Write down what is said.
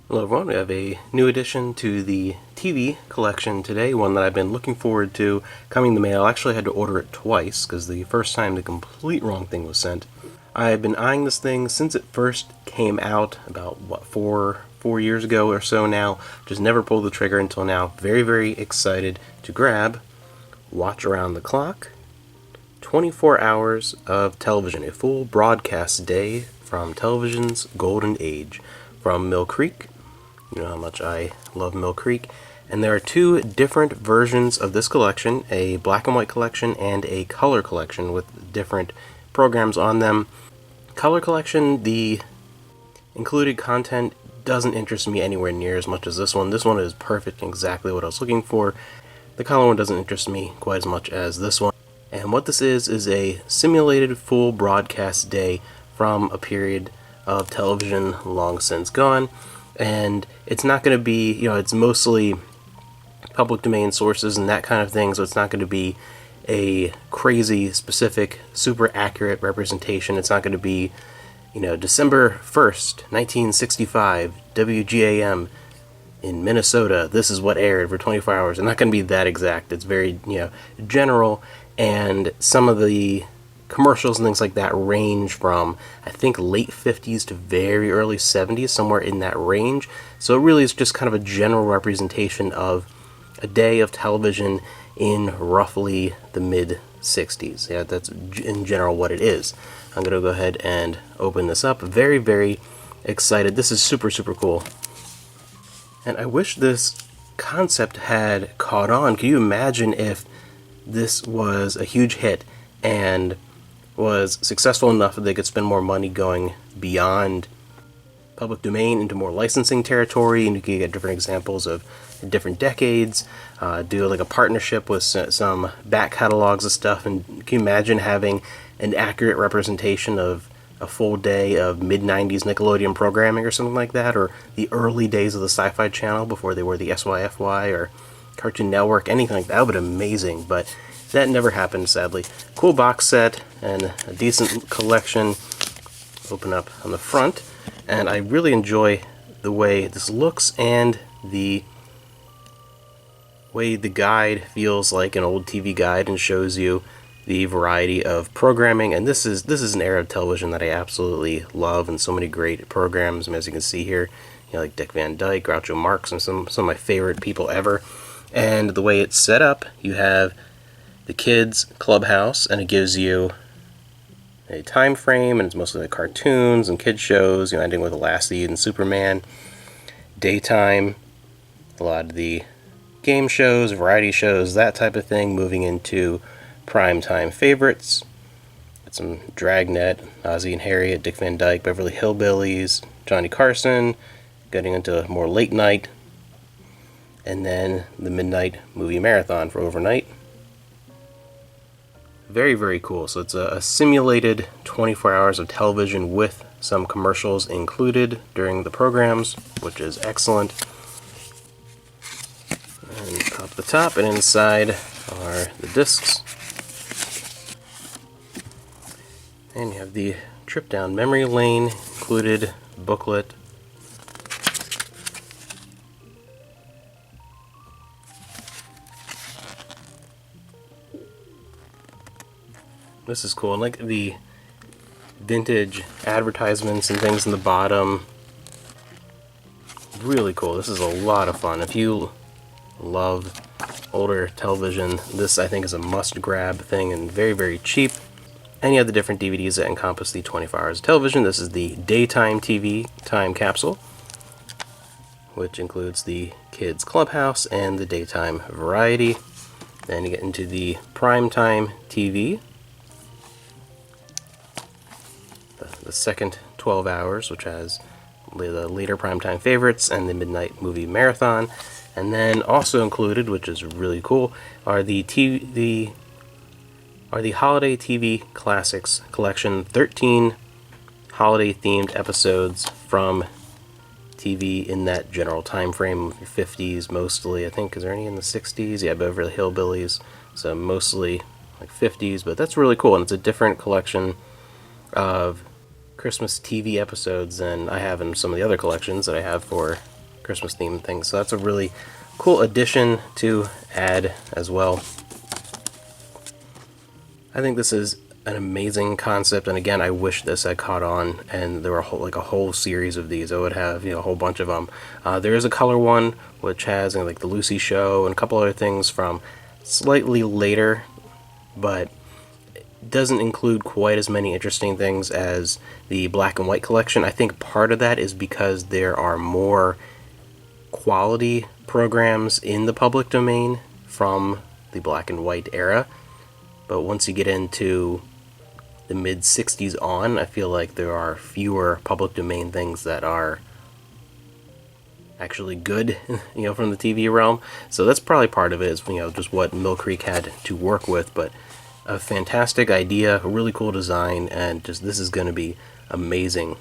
Hello everyone, we have a new addition to the TV collection today, one that I've been looking forward to coming in the mail. I actually had to order it twice because the first time the complete wrong thing was sent. I've been eyeing this thing since it first came out about, four years ago or so now. Just never pulled the trigger until now. Very, very excited to grab Watch Around the Clock, 24 hours of television, a full broadcast day from television's golden age, from Millcreek. You know how much I love Millcreek. And there are two different versions of this collection, a black and white collection and a color collection with different programs on them. Color collection, the included content doesn't interest me anywhere near as much as this one. This one is perfect, exactly what I was looking for. The color one doesn't interest me quite as much as this one. And what this is a simulated full broadcast day from a period of television long since gone. And it's not going to be, it's mostly public domain sources and that kind of thing, so it's not going to be a crazy, specific, super accurate representation. It's not going to be, December 1st, 1965, WGAM in Minnesota, this is what aired for 24 hours. It's not going to be that exact. It's very, general, and some of the commercials and things like that range from, I think, late 50s to very early 70s, somewhere in that range. So it really is just kind of a general representation of a day of television in roughly the mid 60s. Yeah, that's in general what it is. I'm going to go ahead and open this up. Very, very excited. This is super, super cool. And I wish this concept had caught on. Can you imagine if this was a huge hit and was successful enough that they could spend more money going beyond public domain into more licensing territory, and you could get different examples of different decades, do like a partnership with some back catalogs of stuff, and can you imagine having an accurate representation of a full day of mid-90s Nickelodeon programming or something like that, or the early days of the Sci-Fi Channel before they were the SYFY or Cartoon Network, anything like that. That would be amazing, but that never happened, sadly. Cool box set and a decent collection. Open up on the front, and I really enjoy the way this looks and the way the guide feels like an old TV guide and shows you the variety of programming. And this is an era of television that I absolutely love, and so many great programs. As you can see here, like Dick Van Dyke, Groucho Marx, and some of my favorite people ever. And the way it's set up, you have the kids clubhouse, and it gives you a time frame, and it's mostly like cartoons and kid shows, ending with Lassie and Superman. Daytime, a lot of the game shows, variety shows, that type of thing, moving into primetime favorites. Got some Dragnet, Ozzie and Harriet, Dick Van Dyke, Beverly Hillbillies, Johnny Carson, getting into more late night, and then the midnight movie marathon for overnight. Very, very cool. So it's a simulated 24 hours of television with some commercials included during the programs, which is excellent. And pop the top, and inside are the discs. And you have the trip down memory lane included booklet. This is cool, and like the vintage advertisements and things in the bottom. Really cool. This is a lot of fun. If you love older television, this I think is a must-grab thing, and very, very cheap. And you have the different DVDs that encompass the 24 hours of television. This is the daytime TV time capsule, which includes the kids clubhouse and the daytime variety. Then you get into the primetime TV, the second 12 hours, which has the later primetime favorites and the midnight movie marathon. And then also included, which is really cool, are the Holiday TV Classics Collection, 13 holiday-themed episodes from TV in that general time frame, 50s mostly, I think. Is there any in the 60s? Yeah, Beverly Hillbillies, so mostly like 50s, but that's really cool, and it's a different collection of Christmas TV episodes than I have in some of the other collections that I have for Christmas themed things. So that's a really cool addition to add as well. I think this is an amazing concept, and again, I wish this had caught on and there were a whole series of these. I would have, a whole bunch of them. There is a color one which has like the Lucy show and a couple other things from slightly later, but doesn't include quite as many interesting things as the black and white collection. I think part of that is because there are more quality programs in the public domain from the black and white era, but once you get into the mid 60s on, I feel like there are fewer public domain things that are actually good, from the TV realm. So that's probably part of it, is just what Millcreek had to work with. But a fantastic idea, a really cool design, and just this is going to be amazing